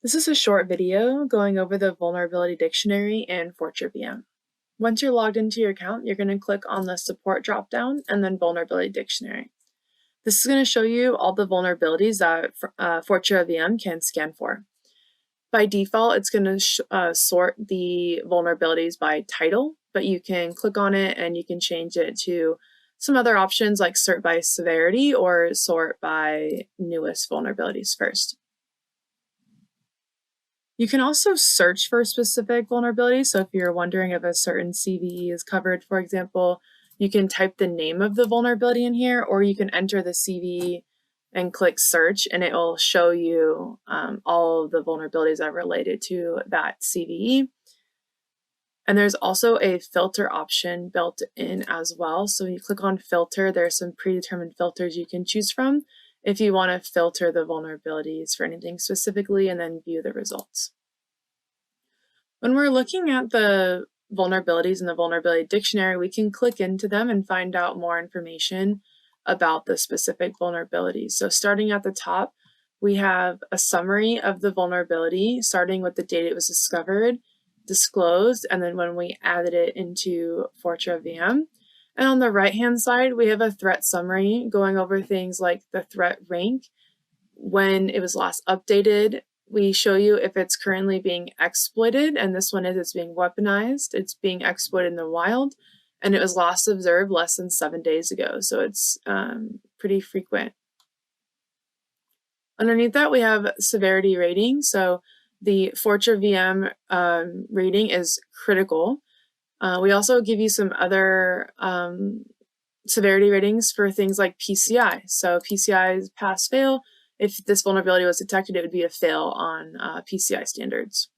This is a short video going over the vulnerability dictionary in Fortra VM. Once you're logged into your account, you're going to click on the support dropdown and then vulnerability dictionary. This is going to show you all the vulnerabilities that Fortra VM can scan for. By default, it's going to sort the vulnerabilities by title, but you can click on it and you can change it to some other options like sort by severity or sort by newest vulnerabilities first. You can also search for specific vulnerabilities. So if you're wondering if a certain CVE is covered, for example, you can type the name of the vulnerability in here, or you can enter the CVE and click search, and it will show you all of the vulnerabilities that are related to that CVE. And there's also a filter option built in as well. So when you click on filter, there's some predetermined filters you can choose from if you want to filter the vulnerabilities for anything specifically and then view the results. When we're looking at the vulnerabilities in the vulnerability dictionary, we can click into them and find out more information about the specific vulnerabilities. So starting at the top, we have a summary of the vulnerability, starting with the date it was discovered, disclosed, and then when we added it into Fortra VM. And on the right-hand side, we have a threat summary going over things like the threat rank, when it was last updated. We show you if it's currently being exploited, and this one is it's being weaponized. It's being exploited in the wild, and it was last observed less than 7 days ago, so it's pretty frequent. Underneath that, we have severity rating. So the Fortra VM rating is critical. We also give you some other severity ratings for things like PCI. So PCI is pass fail. If this vulnerability was detected, it would be a fail on PCI standards.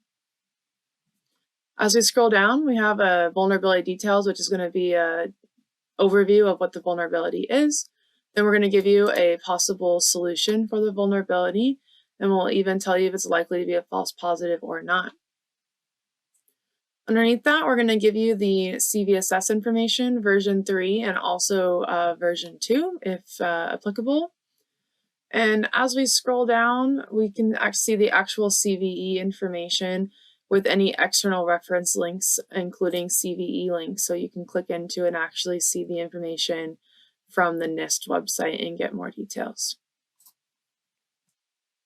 As we scroll down, we have a vulnerability details, which is going to be an overview of what the vulnerability is. Then we're going to give you a possible solution for the vulnerability, and we'll even tell you if it's likely to be a false positive or not. Underneath that, we're going to give you the CVSS information, version 3, and also version 2, if applicable. And as we scroll down, we can see the actual CVE information with any external reference links, including CVE links. So you can click into and actually see the information from the NIST website and get more details.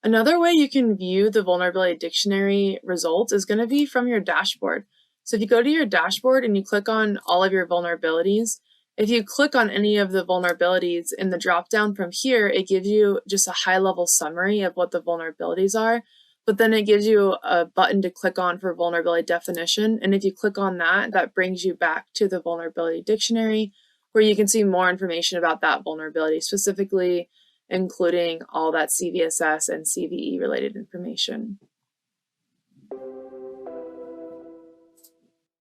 Another way you can view the vulnerability dictionary results is going to be from your dashboard. So if you go to your dashboard and you click on all of your vulnerabilities, if you click on any of the vulnerabilities in the dropdown from here, it gives you just a high-level summary of what the vulnerabilities are, but then it gives you a button to click on for vulnerability definition. And if you click on that, that brings you back to the vulnerability dictionary, where you can see more information about that vulnerability, specifically including all that CVSS and CVE related information.